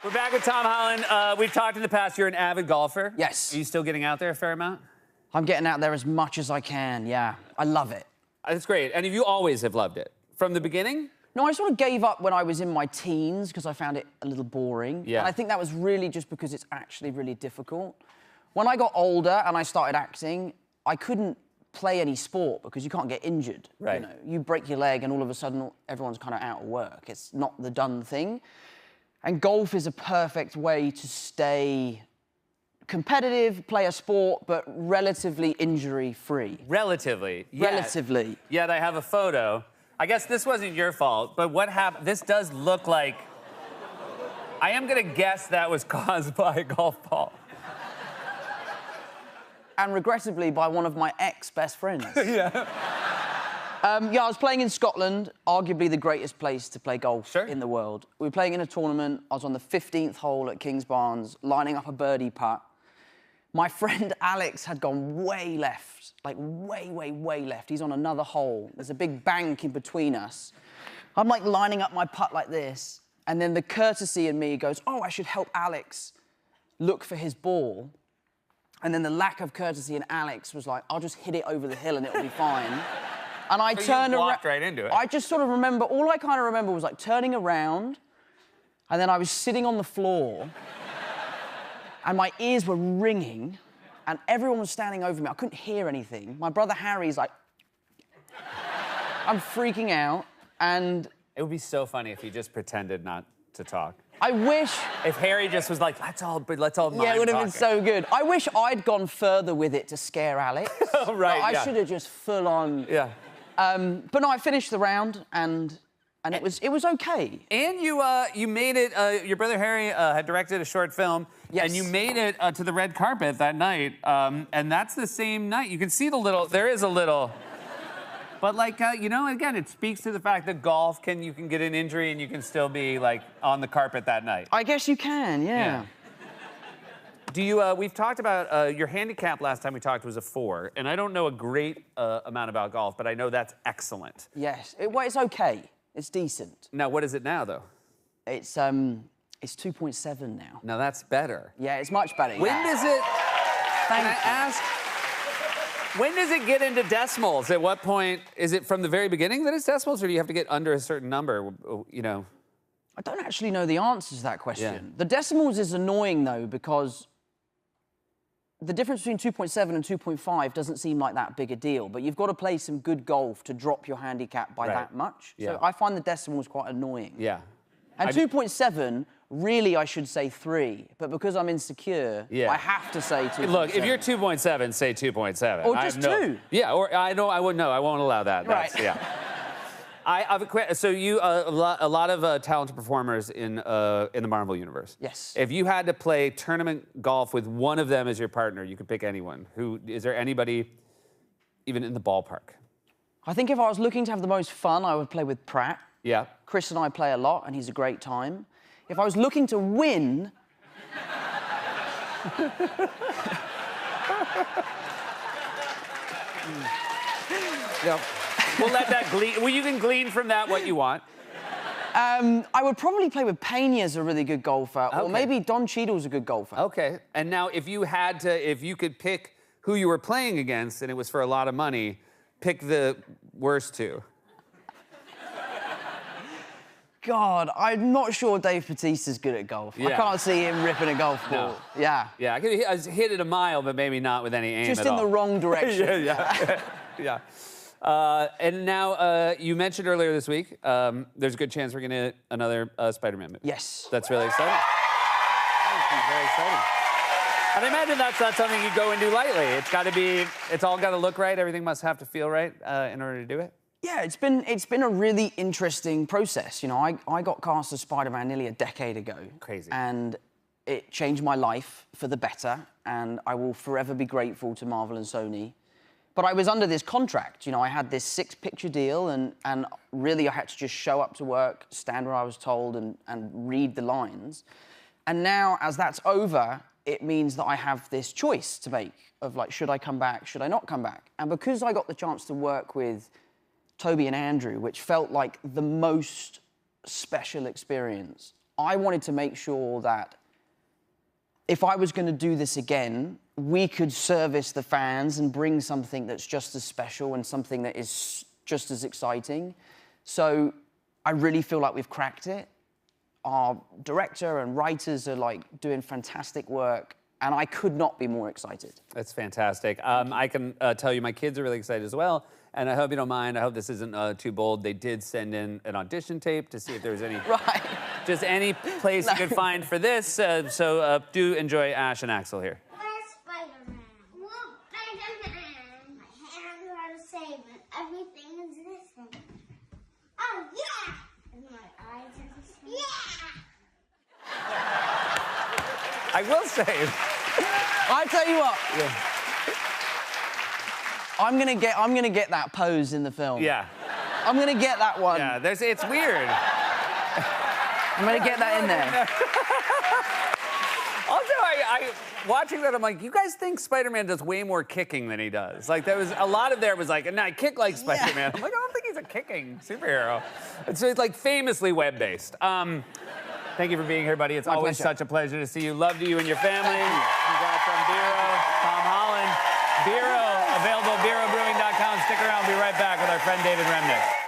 We're back with Tom Holland. We've talked in the past, you're an avid golfer. Yes. Are you still getting out there a fair amount? I'm getting out there as much as I can, yeah. I love it. That's great. And you always have loved it? From the beginning? No, I sort of gave up when I was in my teens because I found it a little boring. Yeah. And I think that was really just because it's actually really difficult. When I got older and I started acting, I couldn't play any sport because you can't get injured. Right. You know, you break your leg and all of a sudden everyone's kind of out of work. It's not the done thing. And golf is a perfect way to stay competitive, play a sport, but relatively injury-free. Relatively. Relatively. Yet I have a photo. I guess this wasn't your fault, but what happened? This does look like... I am going to guess that was caused by a golf ball. And regrettably, by one of my ex-best friends. Yeah. Yeah, I was playing in Scotland, arguably the greatest place to play golf in the world. We were playing in a tournament. I was on the 15th hole at Kingsbarns, lining up a birdie putt. My friend Alex had gone way left, like way left. He's on another hole. There's a big bank in between us. I'm like lining up my putt like this, and then the courtesy in me goes, oh, I should help Alex look for his ball. And then the lack of courtesy in Alex was like, I'll just hit it over the hill and it'll be fine. And I turned around. Right into it. I just sort of remember, all I kind of remember was like turning around, and then I was sitting on the floor, and my ears were ringing, and everyone was standing over me. I couldn't hear anything. My brother Harry's like, I'm freaking out, and... It would be so funny if he just pretended not to talk. I wish... If Harry just was like, let's all Yeah, it would have been so good. I wish I'd gone further with it to scare Alex. Oh, right, I should have just full on... Yeah. But no, I finished the round, and it was okay. And you made it. Your brother Harry had directed a short film, yes. and you made it to the red carpet that night. And that's the same night. You can see the little. There is a little. But like you know, again, it speaks to the fact that golf you can get an injury and you can still be like on the carpet that night. I guess you can, yeah. Do you? We've talked about your handicap last time we talked was a 4, and I don't know a great amount about golf, but I know that's excellent. Yes, well, it's okay. It's decent. Now, what is it now, though? It's 2.7 now. Now that's better. Yeah, it's much better. When does it? Can I ask? When does it get into decimals? At what point is it from the very beginning that it's decimals, or do you have to get under a certain number? You know. I don't actually know the answer to that question. Yeah. The decimals is annoying though because the difference between 2.7 and 2.5 doesn't seem like that big a deal, but you've got to play some good golf to drop your handicap by that much. Yeah. So I find the decimals quite annoying. Yeah. And 2.7, really I should say 3, but because I'm insecure, I have to say 2.7. Look, if you're 2.7, say 2.7. Or just 2. Yeah, or I won't allow that. Right. Yeah. I have a question. So you, a lot of talented performers in the Marvel universe. Yes. If you had to play tournament golf with one of them as your partner, you could pick anyone. Is there anybody, even in the ballpark? I think if I was looking to have the most fun, I would play with Pratt. Yeah. Chris and I play a lot, and he's a great time. If I was looking to win... Yeah. We'll let that glean. Well, you can glean from that what you want. I would probably play with Peña's a really good golfer, or maybe Don Cheadle's a good golfer. Okay. And now, if you could pick who you were playing against, and it was for a lot of money, pick the worst two. God, I'm not sure Dave Bautista's good at golf. Yeah. I can't see him ripping a golf ball. No. Yeah. Yeah, I could hit it a mile, but maybe not with any aim Just at in all. the wrong direction. Yeah. And now, you mentioned earlier this week, there's a good chance we're going to another Spider-Man movie. Yes. That's really exciting. Very exciting. And I imagine that's not something you go and do lightly. It's all got to look right. Everything must have to feel right in order to do it. Yeah, it's been a really interesting process. You know, I got cast as Spider-Man nearly a decade ago. Crazy. And it changed my life for the better, and I will forever be grateful to Marvel and Sony. But I was under this contract, you know, I had this 6-picture deal, and really I had to just show up to work, stand where I was told, and read the lines. And now, as that's over, it means that I have this choice to make of, like, should I come back, should I not come back? And because I got the chance to work with Toby and Andrew, which felt like the most special experience I wanted to make sure that if I was going to do this again, we could service the fans and bring something that's just as special and something that is just as exciting. So I really feel like we've cracked it. Our director and writers are like doing fantastic work, and I could not be more excited. That's fantastic. I can tell you my kids are really excited as well, and I hope you don't mind. I hope this isn't too bold. They did send in an audition tape to see if there was any... Right. Just any place you could find for this. So do enjoy Ash and Axel here. Where's Spider-Man? Well, Spider-Man. My hands are the same, and everything is the same. Oh, yeah! And my eyes are the same. Yeah! I will say... I tell you what. Yeah. I'm gonna get that pose in the film. Yeah. I'm gonna get that one. Yeah, it's weird. I'm gonna get that in there. Also, I watching that, I'm like, you guys think Spider-Man does way more kicking than he does. Like, there was a lot of there was like, and I kick like Spider-Man. I'm like, I don't think he's a kicking superhero. And so it's like famously web-based. Thank you for being here, buddy. It's My always pleasure. such a pleasure to see you. Love to you and your family. Congrats on Biro, Tom Holland. Biro, available at BiroBrewing.com. Stick around. We'll be right back with our friend David Remnick.